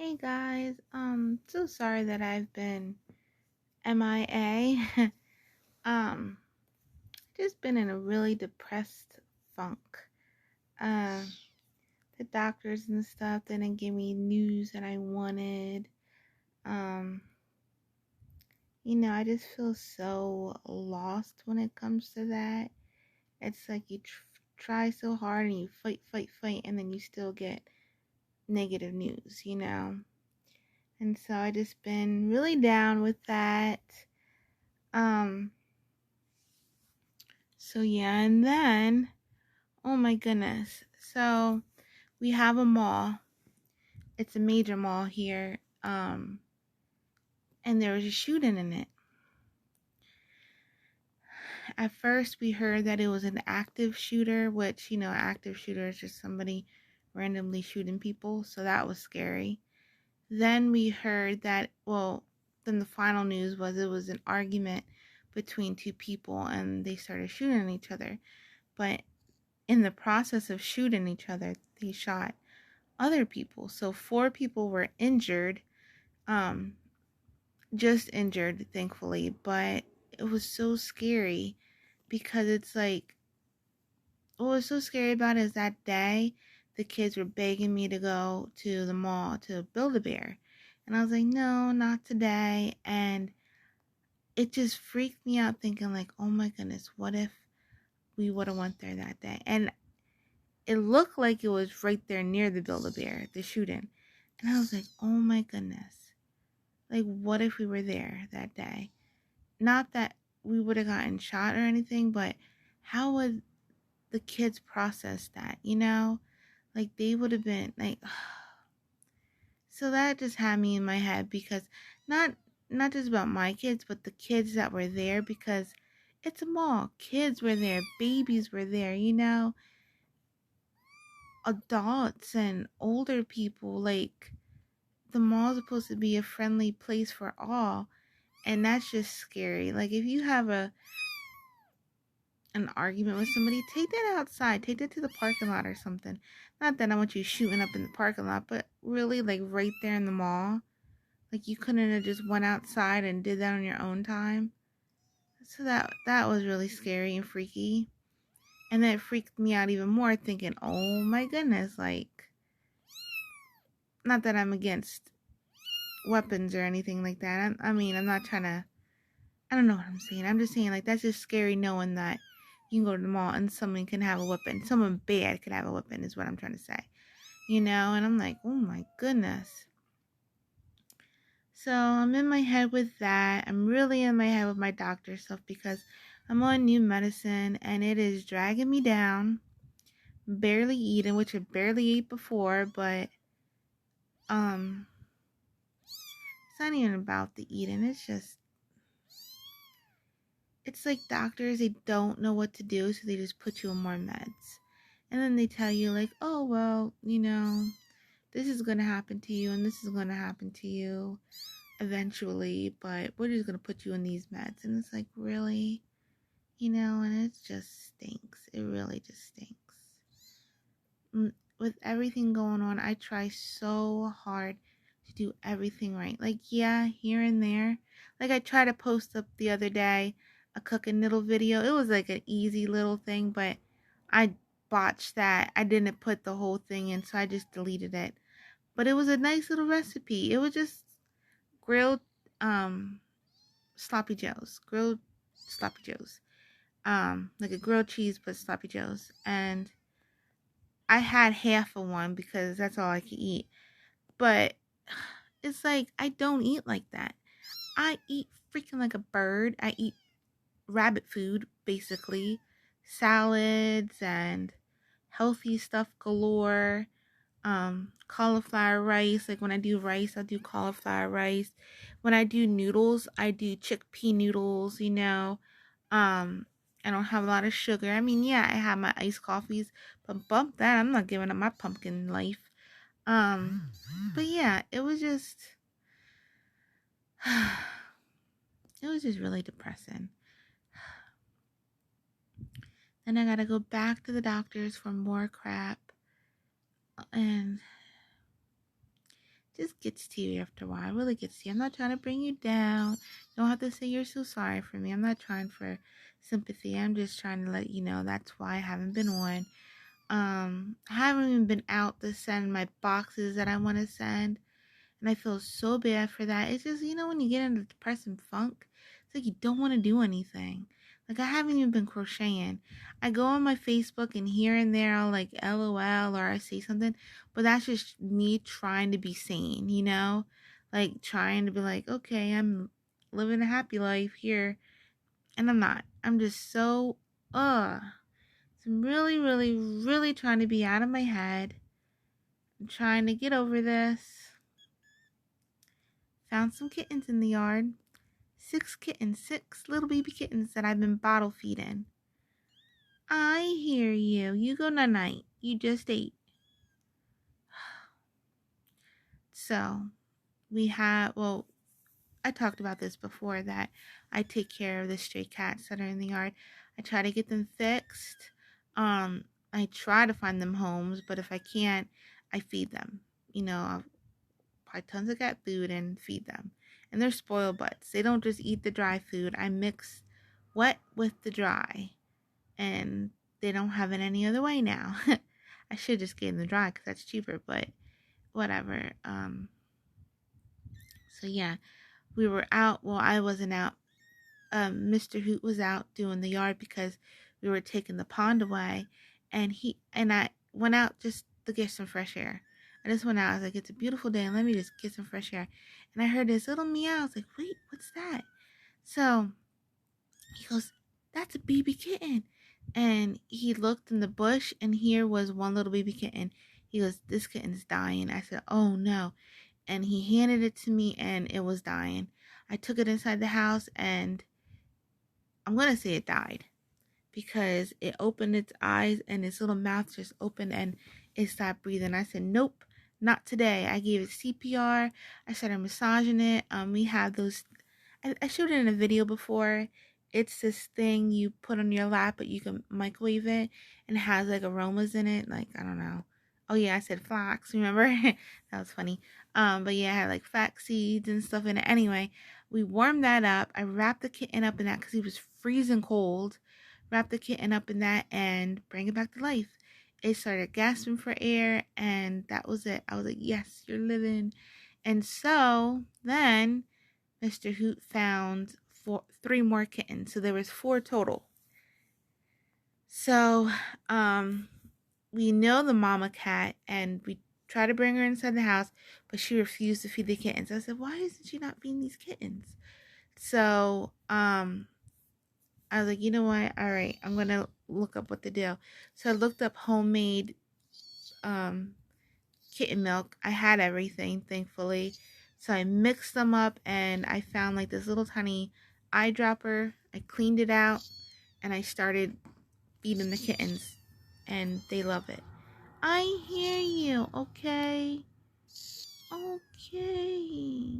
Hey guys, so sorry that I've been MIA. um, just been in a really depressed funk. Uh, the doctors and stuff didn't give me news that I wanted. Um, I just feel so lost when it comes to that. It's like you try so hard and you fight, and then you still get negative news. And so I just been really down with that. Um, so yeah, and then, oh my goodness. So we have a mall. It's a major mall here. And there was a shooting in it. At first we heard that it was an active shooter, which, active shooter is just somebody randomly shooting people. So that was scary. Then we heard that, then the final news was it was an argument between two people and they started shooting at each other. But in the process of shooting each other, they shot other people. So 4 people were injured, um, just injured, thankfully. But it was so scary because it's like, what was so scary about it is that day, the kids were begging me to go to the mall to Build-A-Bear. And I was like, no, not today. And it just freaked me out thinking like, oh my goodness, what if we would have went there that day? And it looked like it was right there near the Build-A-Bear, the shooting. And I was like, oh my goodness. Like, what if we were there that day? Not that we would have gotten shot or anything, but how would the kids process that? Like, they would have been like, so that just had me in my head because not just about my kids, but the kids that were there, because it's a mall. Kids were there, babies were there, adults and older people. Like, the mall is supposed to be a friendly place for all, and that's just scary. Like, if you have an argument with somebody, take that outside, take that to the parking lot or something. Not that I want you shooting up in the parking lot, but really, like, right there in the mall. Like, you couldn't have just went outside and did that on your own time. So that was really scary and freaky. And then it freaked me out even more, thinking, oh my goodness, like, not that I'm against weapons or anything like that. I mean, I'm not trying to, I don't know what I'm saying. I'm just saying, like, that's just scary knowing that you can go to the mall and someone can have a weapon. Someone bad could have a weapon, is what I'm trying to say. And I'm like, oh my goodness. So I'm in my head with that. I'm really in my head with my doctor stuff because I'm on new medicine and it is dragging me down. Barely eating, which I barely ate before, but it's not even about the eating. It's like doctors, they don't know what to do, so they just put you on more meds. And then they tell you, like, oh, well, this is going to happen to you and this is going to happen to you eventually, but we're just going to put you on these meds. And it's like, really? And it just stinks. It really just stinks. With everything going on, I try so hard to do everything right. Like, yeah, here and there. Like, I tried to post up the other day a cook and knittle video. It was like an easy little thing, but I botched that. I didn't put the whole thing in, so I just deleted it. But it was a nice little recipe. It was just grilled sloppy joes. Grilled sloppy joes. Like a grilled cheese but sloppy joes. And I had half of one because that's all I could eat. But it's like, I don't eat like that. I eat freaking like a bird. I eat rabbit food, basically. Salads and healthy stuff galore. Cauliflower rice. Like, when I do rice, I'll do cauliflower rice. When I do noodles, I do chickpea noodles. I don't have a lot of sugar. I mean, yeah, I have my iced coffees, but bump that. I'm not giving up my pumpkin life. But yeah, it was just really depressing. Then I gotta go back to the doctors for more crap. And just gets to you after a while. It really gets to you. I'm not trying to bring you down. You don't have to say you're so sorry for me. I'm not trying for sympathy. I'm just trying to let you know that's why I haven't been on. I haven't even been out to send my boxes that I want to send. And I feel so bad for that. It's just, when you get in a depressing funk, it's like you don't want to do anything. Like, I haven't even been crocheting. I go on my Facebook and here and there I'll like LOL or I say something, but that's just me trying to be sane, Like, trying to be like, okay, I'm living a happy life here. And I'm not. I'm just so, so I'm really, really, really trying to be out of my head. I'm trying to get over this. Found some kittens in the yard. 6 kittens, 6 little baby kittens that I've been bottle feeding. I hear you. You go night-night. You just ate. So, I talked about this before, that I take care of the stray cats that are in the yard. I try to get them fixed. I try to find them homes, but if I can't, I feed them. I'll buy tons of cat food and feed them. And they're spoiled butts. They don't just eat the dry food. I mix wet with the dry. And they don't have it any other way now. I should just get them the dry because that's cheaper, but whatever. So yeah, we were out. Well, I wasn't out. Mr. Hoot was out doing the yard because we were taking the pond away. And I went out just to get some fresh air. I just went out. I was like, it's a beautiful day, and let me just get some fresh air. And I heard this little meow. I was like, wait, what's that? So he goes, that's a baby kitten. And he looked in the bush, and here was one little baby kitten. He goes, this kitten's dying. I said, oh no. And he handed it to me, and it was dying. I took it inside the house, and I'm going to say it died, because it opened its eyes and its little mouth just opened and it stopped breathing. I said, nope, not today. I gave it CPR. I started massaging it. We have those, I showed it in a video before. It's this thing you put on your lap, but you can microwave it, and it has like aromas in it. Like, I don't know. Oh yeah, I said flax, remember? That was funny. But yeah, I had like flax seeds and stuff in it. Anyway, we warmed that up. I wrapped the kitten up in that because he was freezing cold. Wrap the kitten up in that and bring it back to life. It started gasping for air, and that was it. I was like, yes, you're living. And so then Mr. Hoot found 3 more kittens. So there was 4 total. So we know the mama cat, and we tried to bring her inside the house, but she refused to feed the kittens. I said, why isn't she not feeding these kittens? So I was like, you know what? All right, I'm going to look up what to do. So I looked up homemade kitten milk. I had everything, thankfully. So I mixed them up, and I found like this little tiny eyedropper. I cleaned it out, and I started feeding the kittens, and they love it. I hear you, okay? Okay.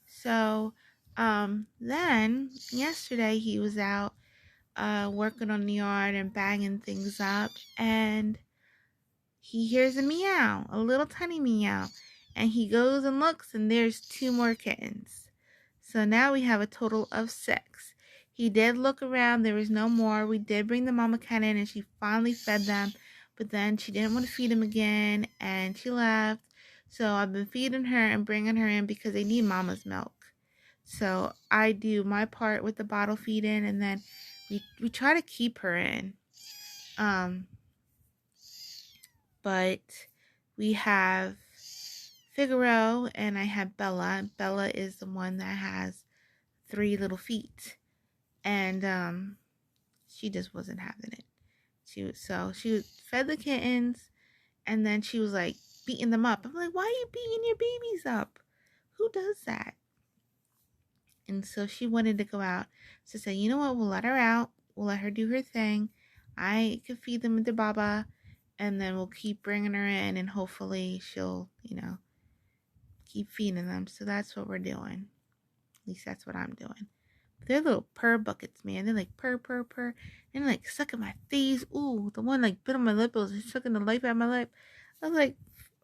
So, then yesterday he was out working on the yard and banging things up, and he hears a meow, a little tiny meow, and he goes and looks, and there's 2 more kittens. So now we have a total of 6. He did look around, there was no more. We did bring the mama cat in, and she finally fed them, but then she didn't want to feed them again, and she left. So I've been feeding her and bringing her in because they need mama's milk. So I do my part with the bottle feeding, and then we try to keep her in. But we have Figaro, and I have Bella. Bella is the one that has 3 little feet, and she just wasn't having it. She fed the kittens, and then she was like beating them up. I'm like, why are you beating your babies up? Who does that? And so she wanted to go out. So I said, you know what? We'll let her out. We'll let her do her thing. I can feed them with the baba, and then we'll keep bringing her in, and hopefully she'll, keep feeding them. So that's what we're doing. At least that's what I'm doing. They're little purr buckets, man. They're like purr, purr, purr. And like sucking my face. Ooh, the one like bit on my lip. It was sucking the life out of my lip. I was like,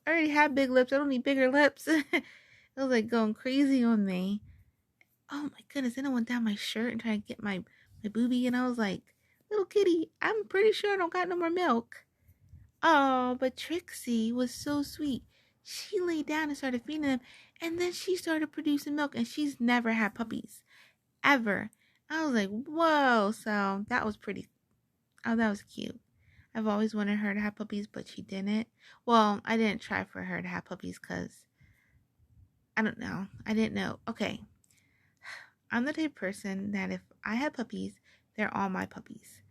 I already have big lips. I don't need bigger lips. It was like going crazy on me. Oh my goodness. Then I went down my shirt and tried to get my boobie. And I was like, little kitty, I'm pretty sure I don't got no more milk. Oh, but Trixie was so sweet. She laid down and started feeding them. And then she started producing milk. And she's never had puppies. Ever. I was like, whoa. So that was pretty. Oh, that was cute. I've always wanted her to have puppies, but she didn't. Well, I didn't try for her to have puppies because I don't know. I didn't know. Okay. I'm the type of person that if I have puppies, they're all my puppies.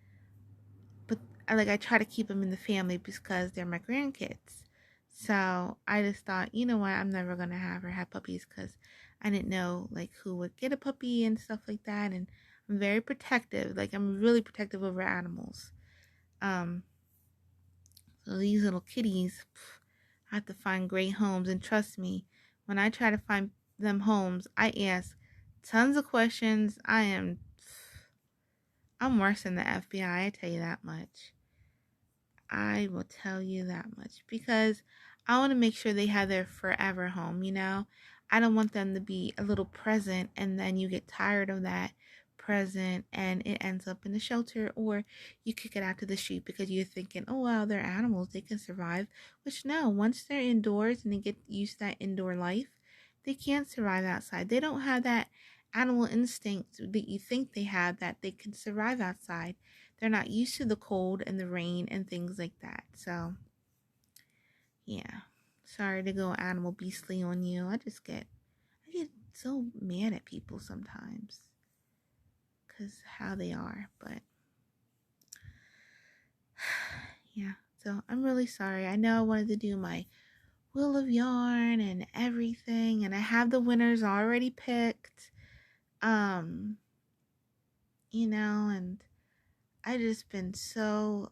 But I try to keep them in the family because they're my grandkids. So I just thought, you know what? I'm never going to have her have puppies because I didn't know like who would get a puppy and stuff like that. And I'm very protective. Like I'm really protective over animals. So these little kitties, I have to find great homes. And trust me, when I try to find them homes, I ask tons of questions. I'm worse than the FBI, I tell you that much. I will tell you that much because I want to make sure they have their forever home, you know? I don't want them to be a little present and then you get tired of that present and it ends up in the shelter or you kick it out to the street because you're thinking, oh, wow, they're animals. They can survive. Which, no, once they're indoors and they get used to that indoor life, they can't survive outside. They don't have that animal instinct that you think they have that they can survive outside. They're not used to the cold and the rain and things like that. So, yeah. Sorry to go animal beastly on you. I get so mad at people sometimes because how they are. But, yeah. So, I'm really sorry. I know I wanted to do my Wheel of Yarn and everything. And I have the winners already picked. And I just been so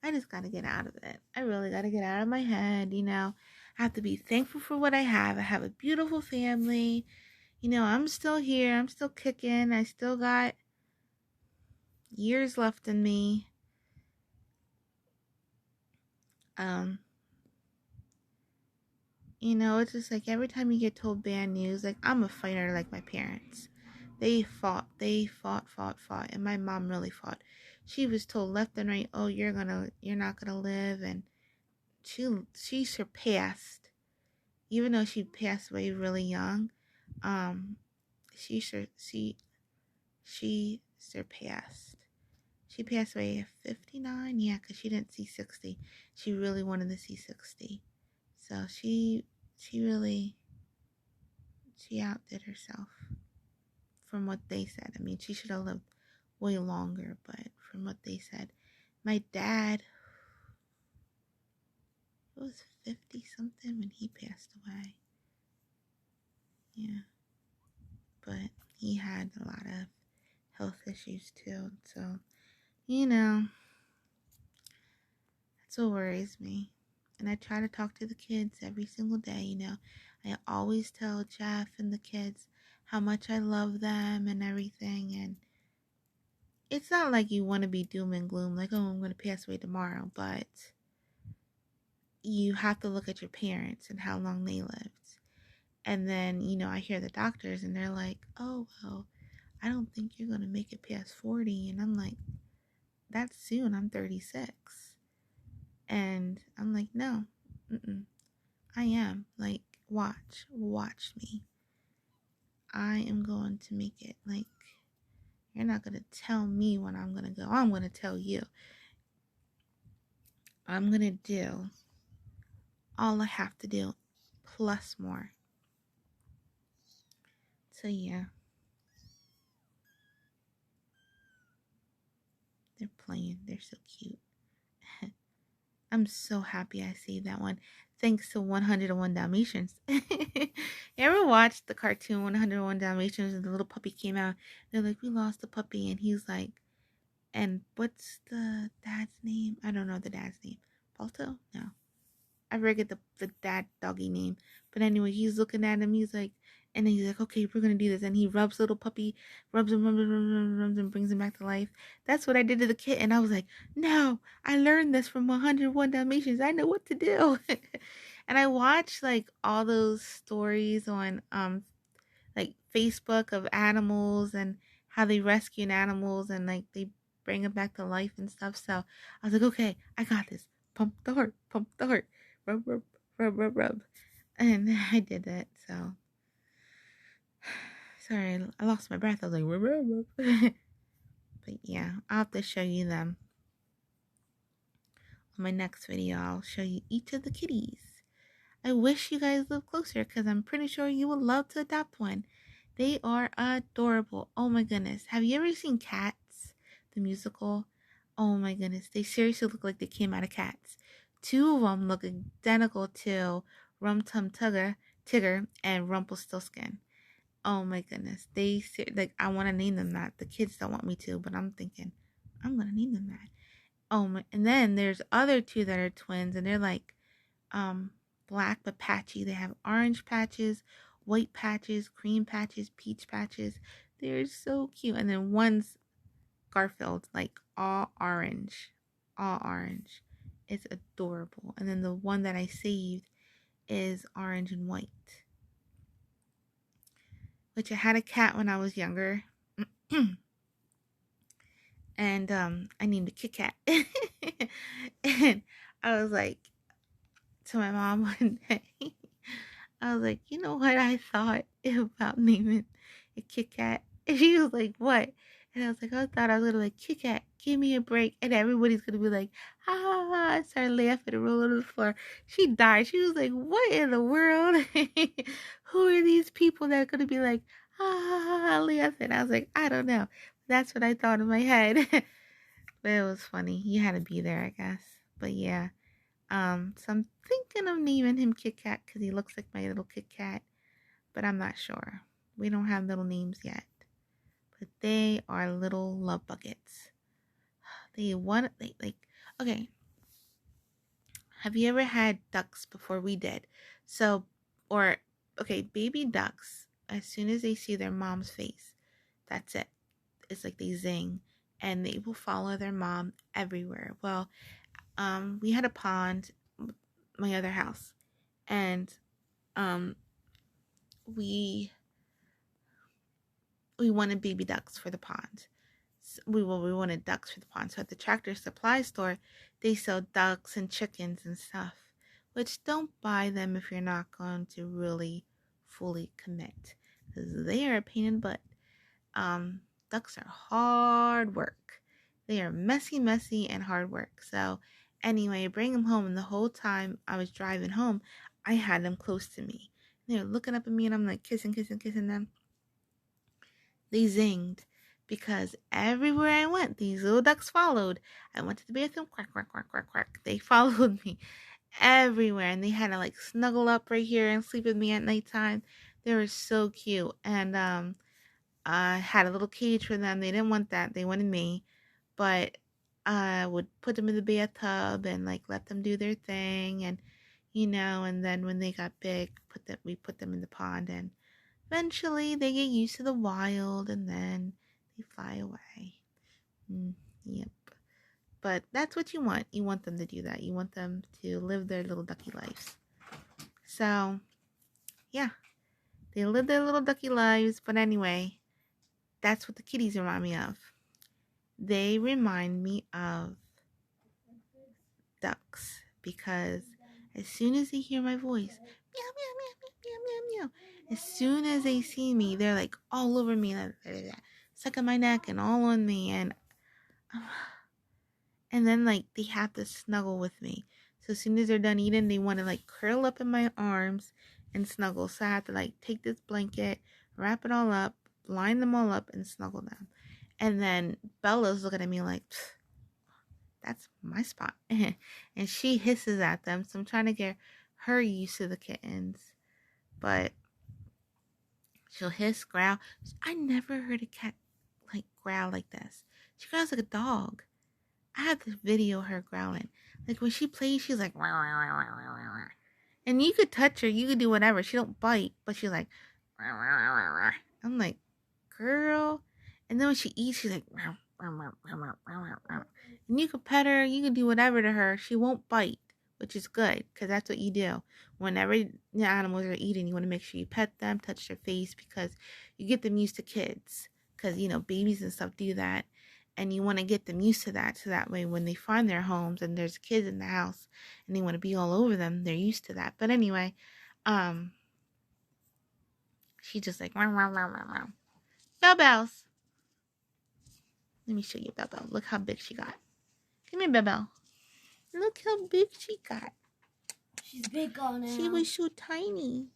I just got to get out of it. I really got to get out of my head, I have to be thankful for what I have. I have a beautiful family. I'm still here. I'm still kicking. I still got years left in me. It's just like every time you get told bad news, like I'm a fighter like my parents. They fought, fought, and my mom really fought. She was told left and right, oh, you're not gonna live, and she surpassed, even though she passed away really young, she she surpassed. She passed away at 59, yeah, because she didn't see 60. She really wanted to see 60. So she outdid herself from what they said. I mean, she should have lived way longer, but from what they said. My dad was 50 something when he passed away. Yeah. But he had a lot of health issues too. So, that's what worries me. And I try to talk to the kids every single day, I always tell Jeff and the kids how much I love them and everything. And it's not like you want to be doom and gloom, like, oh, I'm going to pass away tomorrow. But you have to look at your parents and how long they lived. And then, I hear the doctors and they're like, oh, well, I don't think you're going to make it past 40. And I'm like, that's soon. I'm 36. And I'm like, no, I am. Like, watch me. I am going to make it. Like, you're not going to tell me when I'm going to go. I'm going to tell you. I'm going to do all I have to do, plus more. So, yeah. They're playing. They're so cute. I'm so happy I saved that one. Thanks to 101 Dalmatians. You ever watched the cartoon 101 Dalmatians and the little puppy came out? They're like, we lost the puppy. And he's like, and what's the dad's name? I don't know the dad's name. Balto? No. I forget the dad doggy name. But anyway, he's looking at him. He's like, And he's like, okay, we're gonna do this. And he rubs little puppy, rubs him, and brings him back to life. That's what I did to the kitten. I was like, no, I learned this from 101 Dalmatians. I know what to do. And I watched like all those stories on like Facebook of animals and how they rescue animals and like they bring them back to life and stuff. So I was like, okay, I got this. Pump the heart, rub, rub, rub. And I did it. So sorry, I lost my breath. I was like, rub, rub, rub. But yeah, I'll have to show you them. On my next video, I'll show you each of the kitties. I wish you guys lived closer because I'm pretty sure you would love to adopt one. They are adorable. Oh my goodness. Have you ever seen Cats, the musical? Oh my goodness. They seriously look like they came out of Cats. 2 of them look identical to Rum Tum Tigger and Rumpelstiltskin. Oh my goodness. Like I want to name them that. The kids don't want me to, but I'm thinking I'm going to name them that. Oh my, and then there's other 2 that are twins and they're like black but patchy. They have orange patches, white patches, cream patches, peach patches. They're so cute. And then one's Garfield, like all orange. All orange. It's adorable. And then the one that I saved is orange and white. Which I had a cat when I was younger. And I named it Kit Kat. And I was like, to my mom one day, I was like, you know what I thought about naming a Kit Kat? And she was like, what? And I was like, I thought I was going to like, Kit Kat, give me a break. And everybody's going to be like, ha ha ha. I started laughing and rolling on the floor. She died. She was like, what in the world? Who are these people that are going to be like, ha ha ha, laughing? I was like, I don't know. That's what I thought in my head. But it was funny. You had to be there, I guess. But yeah. So I'm thinking of naming him Kit Kat because he looks like my little Kit Kat, but I'm not sure. We don't have little names yet, but they are little love buckets. Okay. Have you ever had ducks before we did? Baby ducks, as soon as they see their mom's face, that's it. It's like they zing and they will follow their mom everywhere. Well, we had a pond, my other house, and we wanted baby ducks for the pond. So we wanted ducks for the pond. So at the Tractor Supply store, they sell ducks and chickens and stuff. Which don't buy them if you're not going to really fully commit, because they are a pain in the butt. Ducks are hard work. They are messy, and hard work. So anyway, I bring them home, and the whole time I was driving home, I had them close to me. They were looking up at me, and I'm like kissing them. They zinged because everywhere I went, these little ducks followed. I went to the bathroom, quack, quack, quack, quack, quack. They followed me everywhere, and they had to like snuggle up right here and sleep with me at nighttime. They were so cute, and I had a little cage for them. They didn't want that. They wanted me, but I would put them in the bathtub and like let them do their thing, and and then when they got big, we put them in the pond, and eventually they get used to the wild, and then they fly away. Yep. But that's what you want. You want them to do that. You want them to live their little ducky lives. So, yeah. They live their little ducky lives. But anyway, that's what the kitties remind me of. They remind me of ducks. Because as soon as they hear my voice, meow, meow, meow, meow, meow, meow. As soon as they see me, they're like all over me, like, sucking my neck and all on me. And then like they have to snuggle with me. So as soon as they're done eating, they want to like curl up in my arms and snuggle. So I have to like take this blanket, wrap it all up, line them all up, and snuggle them. And then Bella's looking at me like, that's my spot. And she hisses at them. So I'm trying to get her used to the kittens. But she'll hiss, growl. I never heard a cat like growl like this. She growls like a dog. I have this video of her growling. Like when she plays, she's like, and you could touch her, you could do whatever. She don't bite, but she's like, I'm like, girl. And then when she eats, she's like, and you can pet her, you can do whatever to her. She won't bite, which is good because that's what you do. Whenever the animals are eating, you want to make sure you pet them, touch their face, because you get them used to kids. Because, babies and stuff do that. And you want to get them used to that. So that way, when they find their homes and there's kids in the house and they want to be all over them, they're used to that. But anyway, she just like, Bell Bells. Let me show you Bell Bell. Look how big she got. Come here, Bell Bell. Look how big she got. She's big now. She was so tiny.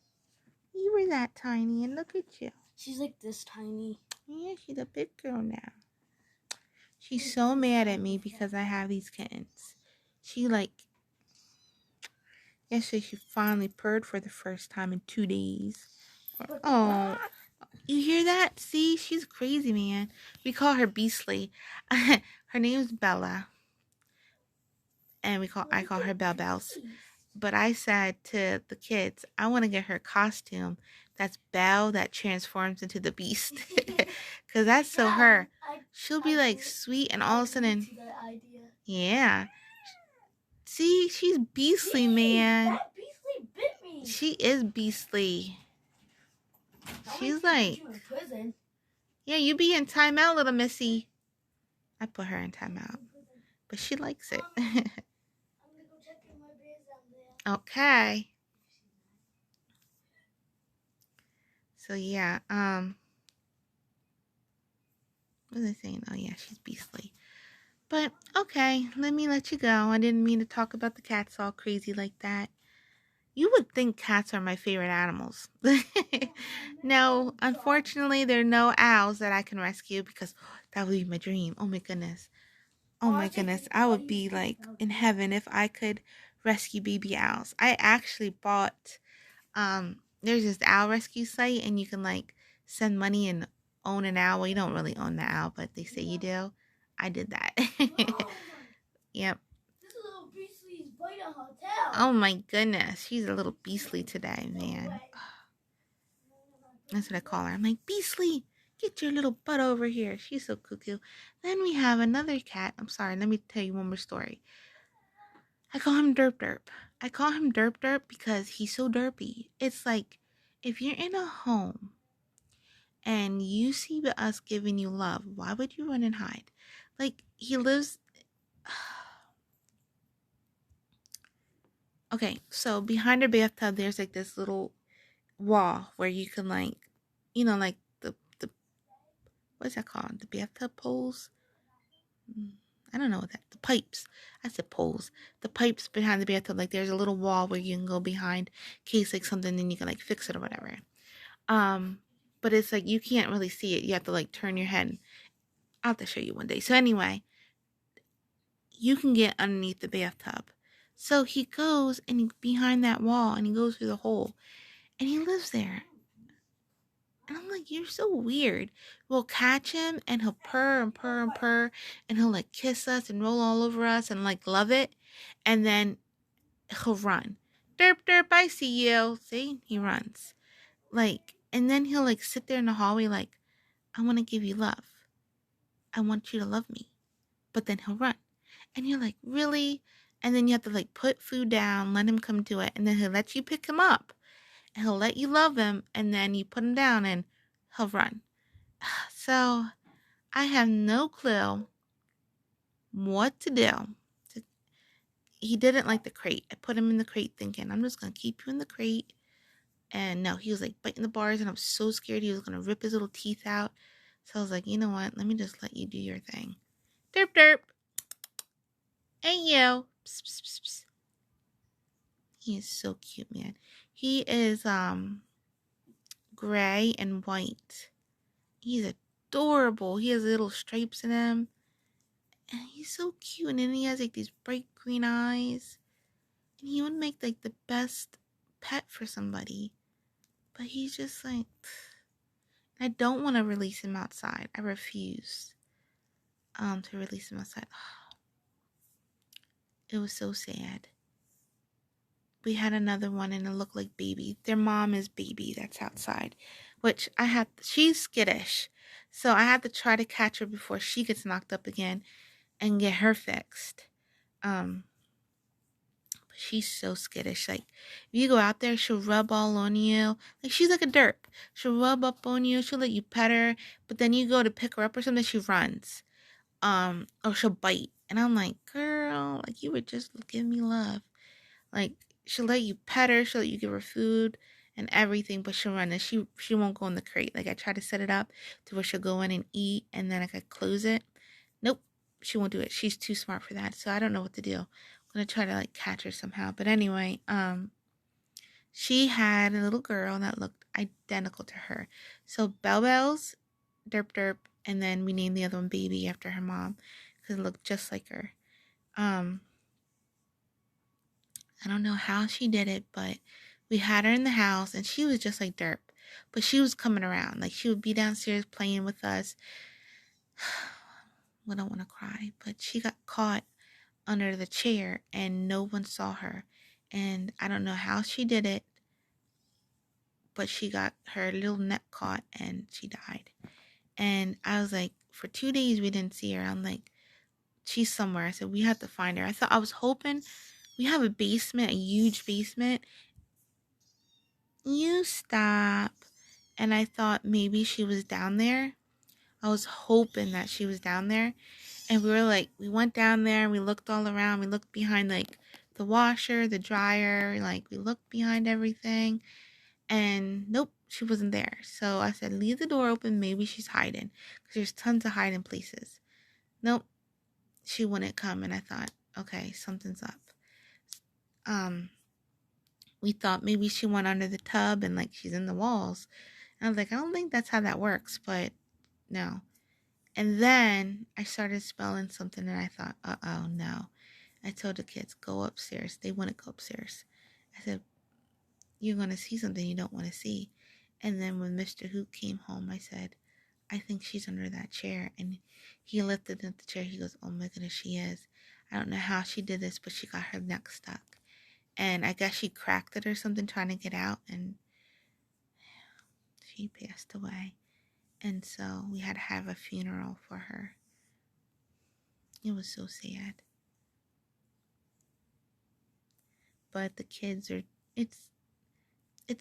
You were that tiny, and look at you. She's like this tiny. Yeah, she's a big girl now. She's so mad at me because I have these kittens. Yesterday she finally purred for the first time in 2 days. Oh, you hear that? See, she's crazy, man. We call her Beastly. Her name's Bella. And I call her Bell Bells. But I said to the kids, I want to get her costume that's Belle that transforms into the beast. Because that's so her. She'll be like sweet and all of a sudden. Yeah. See, she's beastly, man. That Beastly bit me. She is beastly. She's like. Yeah, you be in timeout, little missy. I put her in timeout. But she likes it. Okay. So yeah, what was I saying? Oh yeah, she's beastly. But okay, let me let you go. I didn't mean to talk about the cats all crazy like that. You would think cats are my favorite animals. No, unfortunately, there are no owls that I can rescue because that would be my dream. Oh my goodness. Oh my goodness. I would be like in heaven if I could rescue baby owls. I actually bought there's this owl rescue site and you can like send money and own an owl. Well, you don't really own the owl, but they say you do. I did that. Yep. This little Beastly's by the hotel. Oh my goodness. She's a little beastly today, man. That's what I call her. I'm like, Beastly, get your little butt over here. She's so cuckoo. Then we have another cat. I'm sorry, let me tell you one more story. I call him Derp Derp. I call him Derp Derp because he's so derpy. It's like if you're in a home and you see us giving you love, why would you run and hide? Like, he lives. Okay, so behind our bathtub, there's like this little wall where you can like, like the what's that called? The bathtub poles. I don't know what the pipes. I said poles. The pipes behind the bathtub, like there's a little wall where you can go behind in case like something, then you can like fix it or whatever. But it's like you can't really see it. You have to like turn your head. I'll have to show you one day. So anyway, you can get underneath the bathtub. So he goes and he's behind that wall and he goes through the hole and he lives there. And I'm like, you're so weird. We'll catch him and he'll purr and purr and purr and he'll like kiss us and roll all over us and like love it. And then he'll run. Derp, derp, I see you. See, he runs. Like, and then he'll like sit there in the hallway like, I want to give you love. I want you to love me. But then he'll run. And you're like, really? And then you have to like put food down, let him come to it. And then he'll let you pick him up. He'll let you love him, and then you put him down, and he'll run. So I have no clue what to do. He didn't like the crate. I put him in the crate thinking, I'm just going to keep you in the crate. And no, he was like biting the bars, and I was so scared he was going to rip his little teeth out. So I was like, you know what? Let me just let you do your thing. Derp, derp. Hey, you. Psst, psst, psst, psst. He is so cute, man. He is, gray and white. He's adorable. He has little stripes in him. And he's so cute. And then he has like these bright green eyes. And he would make like the best pet for somebody. But he's just like, I don't want to release him outside. I refuse to release him outside. It was so sad. we had another one and it looked like Baby. Their mom is Baby that's outside, which she's skittish. So I had to try to catch her before she gets knocked up again and get her fixed. But she's so skittish. Like, if you go out there, she'll rub all on you. Like, she's like a derp. She'll rub up on you. She'll let you pet her. But then you go to pick her up or something, she runs. Or she'll bite. And I'm like, girl, like, you were just giving me love. Like, she'll let you pet her. She'll let you give her food and everything. But she'll run. And she won't go in the crate. Like, I try to set it up to where she'll go in and eat. And then I could close it. Nope. She won't do it. She's too smart for that. So I don't know what to do. I'm gonna try to like catch her somehow. But anyway, she had a little girl that looked identical to her. So Bell Bell's Derp Derp, and then we named the other one Baby after her mom because it looked just like her. I don't know how she did it, but we had her in the house and she was just like Derp. But she was coming around. Like, she would be downstairs playing with us. I don't want to cry, but she got caught under the chair and no one saw her. And I don't know how she did it, but she got her little neck caught and she died. And I was like, for 2 days we didn't see her. I'm like, she's somewhere. I said, we have to find her. I was hoping, we have a basement, a huge basement. You stop. And I thought maybe she was down there. I was hoping that she was down there. And we went down there and we looked all around. We looked behind like the washer, the dryer, like we looked behind everything. And nope, she wasn't there. So I said, leave the door open. Maybe she's hiding. Because there's tons of hiding places. Nope, she wouldn't come. And I thought, okay, something's up. We thought maybe she went under the tub and like she's in the walls. And I was like, I don't think that's how that works. But no. And then I started smelling something and I thought, uh-oh, no. I told the kids, go upstairs. They wouldn't go upstairs. I said, you're going to see something you don't want to see. And then when Mr. Hoop came home, I said, I think she's under that chair. And he lifted up the chair. He goes, oh my goodness, she is. I don't know how she did this, but she got her neck stuck. And I guess she cracked it or something trying to get out. And she passed away. And so we had to have a funeral for her. It was so sad. But the kids are, it's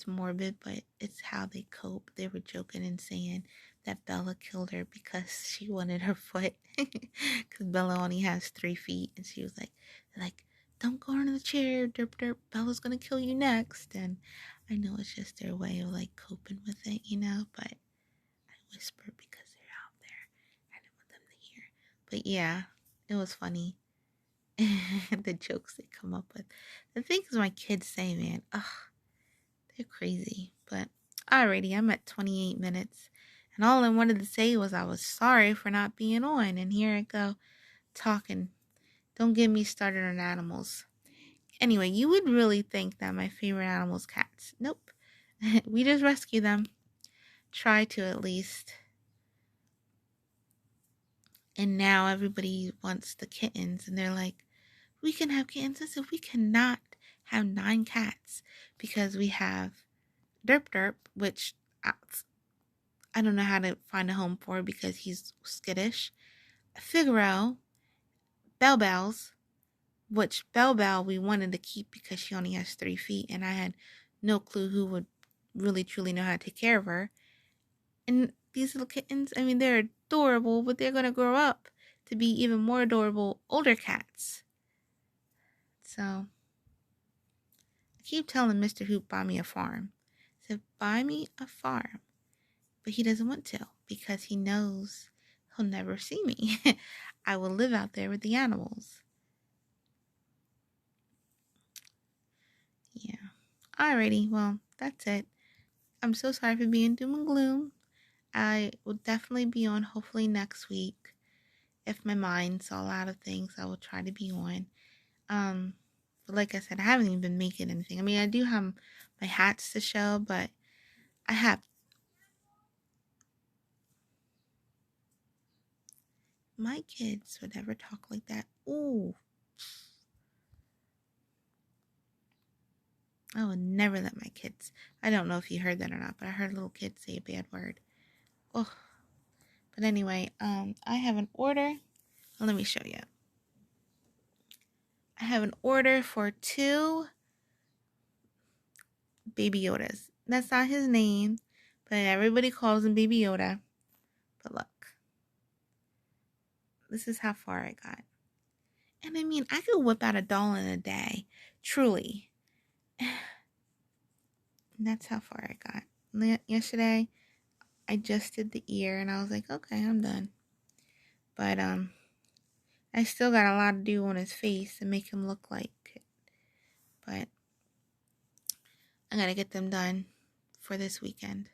morbid, but it's how they cope. They were joking and saying that Bella killed her because she wanted her foot. Because Bella only has 3 feet. And she was like, don't go under the chair, derp derp. Bella's going to kill you next. And I know it's just their way of like coping with it, you know. But I whisper because they're out there. I didn't want them to hear. But yeah, it was funny. The jokes they come up with. The things my kids say, man. Ugh. They're crazy. But alrighty, I'm at 28 minutes. And all I wanted to say was I was sorry for not being on. And here I go talking. Don't get me started on animals. Anyway, you would really think that my favorite animal is cats. Nope. We just rescue them. Try to at least. And now everybody wants the kittens. And they're like, we can have kittens. I said, we cannot have 9 cats. Because we have Derp Derp, which I don't know how to find a home for because he's skittish. Figaro, Bell Bells, which Bell Bell we wanted to keep because she only has 3 feet and I had no clue who would really truly know how to take care of her. And these little kittens, I mean, they're adorable, but they're going to grow up to be even more adorable older cats. So I keep telling Mr. Hoop, buy me a farm. I said, buy me a farm. But he doesn't want to because he knows he'll never see me. I will live out there with the animals. Yeah. Alrighty, well, that's it. I'm so sorry for being doom and gloom. I will definitely be on hopefully next week. If my mind's all out of things, I will try to be on. But like I said, I haven't even been making anything. I mean, I do have my hats to show, but I have my kids would never talk like that. Ooh. I would never let my kids. I don't know if you heard that or not, but I heard little kids say a bad word. Oh, but anyway, I have an order. Well, let me show you. I have an order for 2 Baby Yodas. That's not his name, but everybody calls him Baby Yoda. But look, this is how far I got. And I mean, I could whip out a doll in a day, truly. And that's how far I got. Yesterday, I just did the ear, and I was like, okay, I'm done. But I still got a lot to do on his face to make him look like it. But I gotta get them done for this weekend.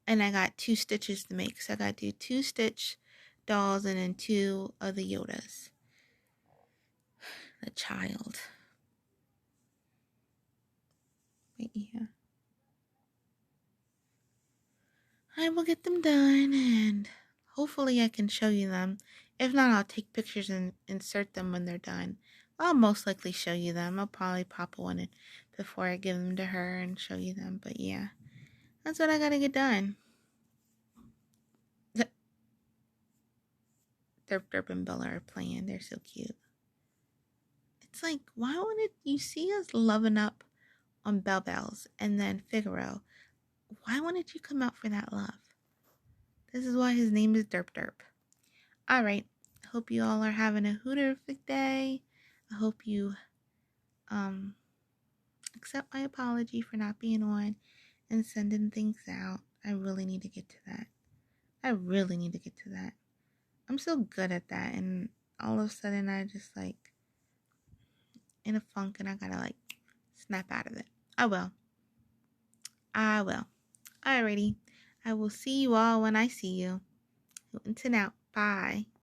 And I got 2 stitches to make. So I gotta do 2 stitch dolls and then 2 of the Yodas. The child. Right here. I will get them done and hopefully I can show you them. If not, I'll take pictures and insert them when they're done. I'll most likely show you them. I'll probably pop one in before I give them to her and show you them. But yeah, that's what I gotta get done. Derp and Bella are playing. They're so cute. It's like, why wouldn't you see us loving up on Belle Bells and then Figaro? Why wouldn't you come out for that love? This is why his name is Derp. Alright, hope you all are having a hooterific day. I hope you accept my apology for not being on and sending things out. I really need to get to that. I'm so good at that, and all of a sudden I just like in a funk and I gotta like snap out of it. I will. Alrighty. I will see you all when I see you. Until now, bye.